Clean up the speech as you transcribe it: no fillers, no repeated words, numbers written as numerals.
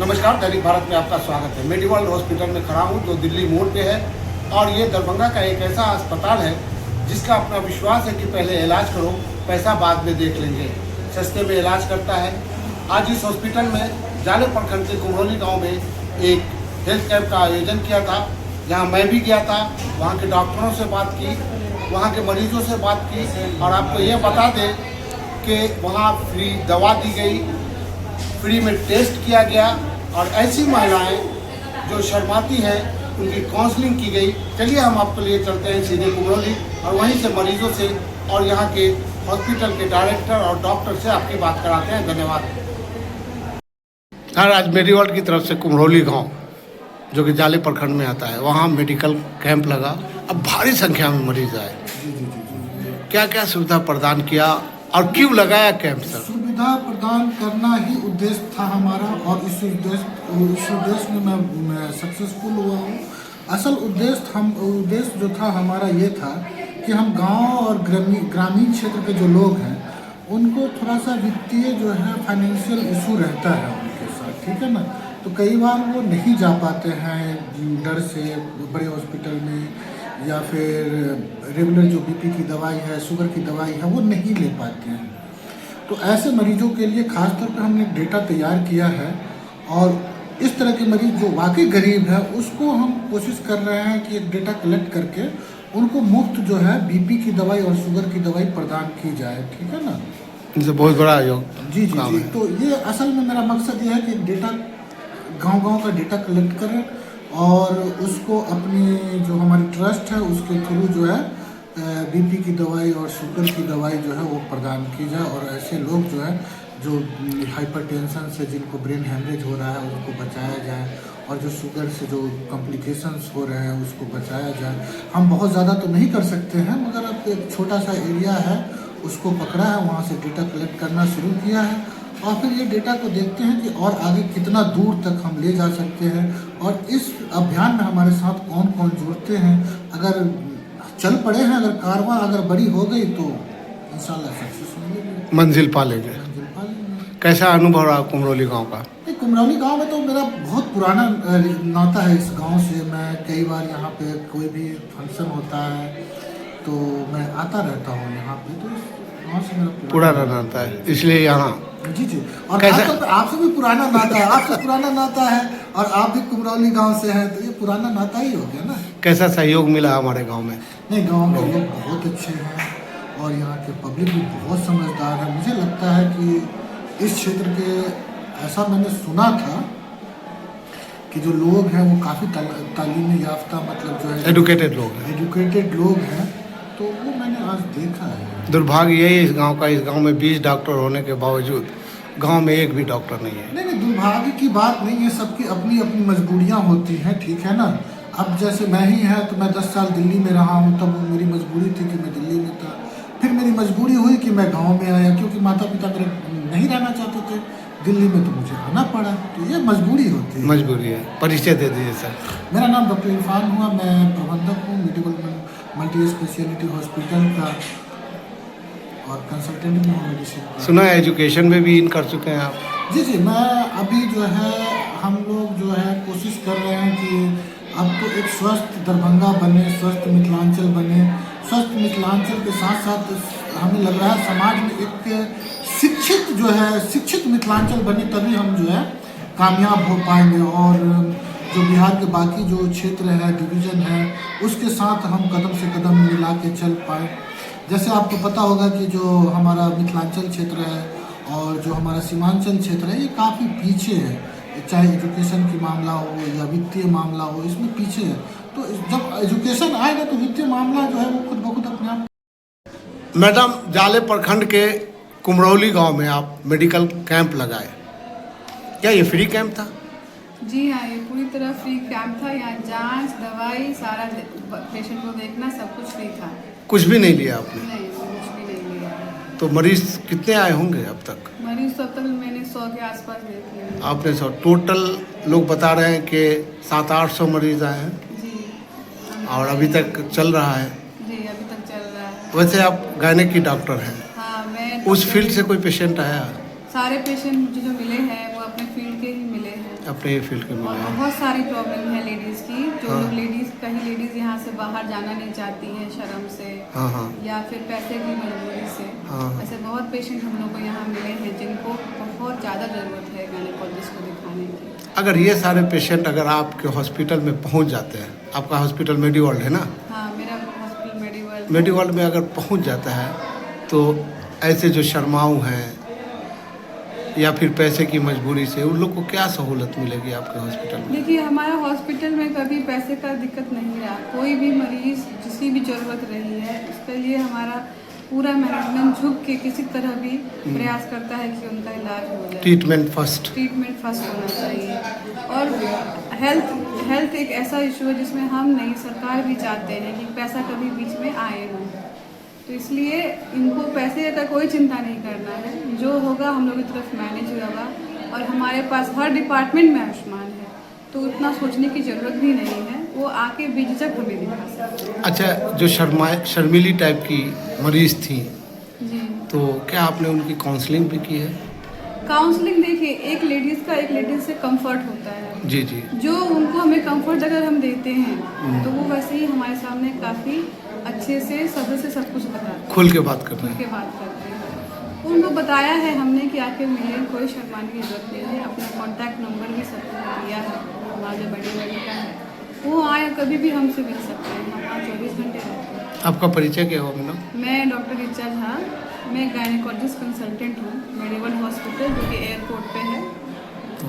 नमस्कार, दैनिक भारत में आपका स्वागत है। मेडिवर्ल्ड हॉस्पिटल में खड़ा हूँ जो दिल्ली मोड़ पे है और ये दरभंगा का एक ऐसा अस्पताल है जिसका अपना विश्वास है कि पहले इलाज करो, पैसा बाद में देख लेंगे। सस्ते में इलाज करता है। आज इस हॉस्पिटल में जाले प्रखंड के कुम्हरौली गाँव में एक हेल्थ कैंप का आयोजन किया था, जहाँ मैं भी गया था। वहाँ के डॉक्टरों से बात की, वहाँ के मरीजों से बात की और आपको ये बता दें कि वहाँ फ्री दवा दी गई, फ्री में टेस्ट किया गया और ऐसी महिलाएं जो शर्माती हैं उनकी काउंसलिंग की गई। चलिए हम आपको लिए चलते हैं सीधे कुम्हरौली और वहीं से मरीजों से और यहाँ के हॉस्पिटल के डायरेक्टर और डॉक्टर से आपकी बात कराते हैं। धन्यवाद। आज मेडिवर्ल्ड की तरफ से कुम्हरौली गांव जो कि जाले प्रखंड में आता है, वहाँ मेडिकल कैंप लगा। अब भारी संख्या में मरीज आए। क्या क्या सुविधा प्रदान किया और क्यों लगाया कैंप सर? सुविधा प्रदान करना ही उद्देश्य था हमारा और इस उद्देश्य में मैं सक्सेसफुल हुआ हूँ। असल उद्देश्य जो था हमारा ये था कि हम गांव और ग्रामीण क्षेत्र के जो लोग हैं उनको थोड़ा सा वित्तीय जो है फाइनेंशियल इशू रहता है उनके साथ, ठीक है ना। तो कई बार वो नहीं जा पाते हैं डर से बड़े हॉस्पिटल में, या फिर रेगुलर जो बीपी की दवाई है, शुगर की दवाई है, वो नहीं ले पाते हैं। तो ऐसे मरीजों के लिए खास तौर पर हमने डेटा तैयार किया है और इस तरह के मरीज जो वाकई गरीब है उसको हम कोशिश कर रहे हैं कि एक डेटा कलेक्ट करके उनको मुफ्त जो है बीपी की दवाई और शुगर की दवाई प्रदान की जाए, ठीक है ना। ये बहुत बड़ा योग। जी। तो ये असल में मेरा मकसद ये है कि डेटा गांव का डेटा कलेक्ट करें और उसको अपनी जो हमारी ट्रस्ट है उसके थ्रू जो है बीपी की दवाई और शुगर की दवाई जो है वो प्रदान की जाए और ऐसे लोग जो है जो हाइपरटेंशन से जिनको ब्रेन हेमरेज हो रहा है उसको बचाया जाए और जो शुगर से जो कॉम्प्लिकेशंस हो रहे हैं उसको बचाया जाए। हम बहुत ज़्यादा तो नहीं कर सकते हैं मगर अब एक छोटा सा एरिया है उसको पकड़ा है, वहाँ से डेटा कलेक्ट करना शुरू किया है और फिर ये डेटा को देखते हैं कि और आगे कितना दूर तक हम ले जा सकते हैं और इस अभियान में हमारे साथ कौन कौन जुड़ते हैं। अगर चल पड़े हैं, अगर कारवां अगर बड़ी हो गई तो इंशाल्लाह सक्सेस मिलेगी, मंजिल पालेंगे। कैसा अनुभव रहा कुम्हरौली गांव का? कुम्हरौली गांव में तो मेरा बहुत पुराना नाता है इस गांव से। मैं कई बार यहाँ पे कोई भी फंक्शन होता है तो मैं आता रहता हूँ यहाँ पे, तो इस गाँव से मेरा पुराना नाता है इसलिए यहाँ। जी और कैसा आपसे भी पुराना नाता है, आपसे पुराना नाता है और आप भी कुम्हरौली गांव से हैं, तो ये पुराना नाता ही हो गया ना। कैसा सहयोग मिला हमारे गांव में? नहीं, गांव के लोग बहुत अच्छे हैं और यहाँ के पब्लिक भी बहुत समझदार है। मुझे लगता है कि इस क्षेत्र के ऐसा मैंने सुना था कि जो लोग हैं वो काफ़ी तालीम याफ्ता, मतलब जो है एजुकेटेड लोग हैं, तो वो मैंने आज देखा है। दुर्भाग्य यही इस गांव में 20 डॉक्टर होने के बावजूद गांव में एक भी डॉक्टर नहीं है। नहीं, दुर्भाग्य की बात नहीं है, सबकी अपनी अपनी मजबूरियां होती हैं, ठीक है ना। अब जैसे मैं ही है तो मैं 10 साल दिल्ली में रहा हूँ, तब मेरी मजबूरी थी कि मैं दिल्ली में था। फिर मेरी मजबूरी हुई कि मैं गाँव में आया क्योंकि माता पिता मेरे नहीं रहना चाहते थे दिल्ली में, तो मुझे आना पड़ा। तो ये मजबूरी होती है। मजबूरी है। परिचय दे दीजिए सर। मेरा नाम डॉक्टर इरफान हुआ, मैं प्रबंधक हूँ मेडिकल मल्टी स्पेशलिटी हॉस्पिटल का और कंसल्टेंट में हूँ मेडिसिन। सुना है एजुकेशन में भी इन कर चुके हैं आप? जी, मैं अभी जो है हम लोग जो है कोशिश कर रहे हैं कि अब तो एक स्वस्थ दरभंगा बने, स्वस्थ मिथिलांचल बने। स्वस्थ मिथिलांचल के साथ साथ हमें लग रहा है समाज में एक शिक्षित मिथिलांचल बने, तभी हम जो है कामयाब हो पाएंगे और जो बिहार के बाकी जो क्षेत्र है, डिवीज़न है, उसके साथ हम कदम से कदम मिला के चल पाए। जैसे आपको पता होगा कि जो हमारा मिथिलांचल क्षेत्र है और जो हमारा सीमांचल क्षेत्र है ये काफ़ी पीछे है, चाहे एजुकेशन की मामला हो या वित्तीय मामला हो, इसमें पीछे है। तो जब एजुकेशन आएगा तो वित्तीय मामला जो है वो खुद ब खुद अपने आप। मैडम, जाले प्रखंड के कुम्हरौली गांव में आप मेडिकल कैंप लगाए, क्या ये फ्री कैंप था? जी हाँ, ये पूरी तरह फ्री कैंप था। यहाँ जांच, दवाई, सारा पेशेंट को देखना, सब कुछ फ्री था। कुछ भी नहीं लिया आपने? नहीं, कुछ भी नहीं लिया। तो मरीज कितने आए होंगे अब तक? मरीज तो अब तक मैंने 100 के आसपास देख लिए। आपने 100 टोटल? लोग बता रहे हैं कि 700-800 मरीज आए हैं। जी। और अभी तक चल रहा है? जी, अभी तक चल रहा है। वैसे आप गायनेक की डॉक्टर हैं? हाँ, मैं उस फील्ड से कोई पेशेंट आया? सारे पेशेंट मुझे जो मिले हैं वो अपने फील्ड के ही मिले हैं। अपने ये फील्ड के और मिले हैं। बहुत सारी प्रॉब्लम है लेडीज़ की, जो हाँ। लोग लेडीज़ कहीं लेडीज़ यहाँ से बाहर जाना नहीं चाहती हैं शर्म से, हाँ हाँ या फिर पैसे की मजबूरी से। हाँ। ऐसे बहुत पेशेंट हम लोग को यहाँ मिले हैं जिनको बहुत ज़्यादा ज़रूरत है गायनेकोलॉजिस्ट को दिखाने की। अगर ये सारे पेशेंट अगर आपके हॉस्पिटल में पहुंच जाते हैं, आपका हॉस्पिटल मेडीवर्ल्ड है ना, हाँ, मेरा हॉस्पिटल मेडीवर्ल्ड मेडीवर्ल्ड में अगर पहुंच जाता है तो ऐसे जो शर्माऊ हैं या फिर पैसे की मजबूरी से, उन लोग को क्या सहूलत मिलेगी आपके हॉस्पिटल में? देखिए, हमारा हॉस्पिटल में कभी पैसे का दिक्कत नहीं रहा। कोई भी मरीज़ जिसकी भी ज़रूरत रही है उसके लिए हमारा पूरा मैनेजमेंट झुक के किसी तरह भी प्रयास करता है कि उनका इलाज हो जाए। Treatment first. ट्रीटमेंट फर्स्ट होना चाहिए। और हेल्थ एक ऐसा इशू है जिसमें हम नहीं, सरकार भी चाहते हैं कि पैसा कभी बीच में आए ना, तो इसलिए इनको पैसे का कोई चिंता नहीं करना है। जो होगा हम लोग की तरफ मैनेज होगा, और हमारे पास हर डिपार्टमेंट में आयुष्मान है, तो उतना सोचने की ज़रूरत भी नहीं है। वो आके बेझिझक हमें दिखा सकते हैं। अच्छा, जो शर्मीली टाइप की मरीज थी, जी, तो क्या आपने उनकी काउंसलिंग भी की है? काउंसलिंग देखिए, एक लेडीज़ से कंफर्ट होता है। जी जी। जो उनको हमें कंफर्ट अगर हम देते हैं तो वो वैसे ही हमारे सामने काफ़ी अच्छे से सब्र से सब कुछ बताते हैं, खुल के बात कर रहे खुल हैं। के बात करते हैं। उनको बताया है हमने कि आके मिले, कोई शर्माने की जरूरत नहीं है। अपना कॉन्टैक्ट नंबर भी सबको दिया है, हमारा जो बड़ी का है, वो आए कभी भी हमसे मिल सकते हैं। हम वहाँ 24 घंटे रहते हैं। आपका परिचय क्या होगा मैडम? मैं डॉक्टर ऋचा झा, मैं गायनेकोलॉजिस्ट कंसल्टेंट हूँ मेडीवर्ल्ड हॉस्पिटल, जो कि एयरपोर्ट पे है। तो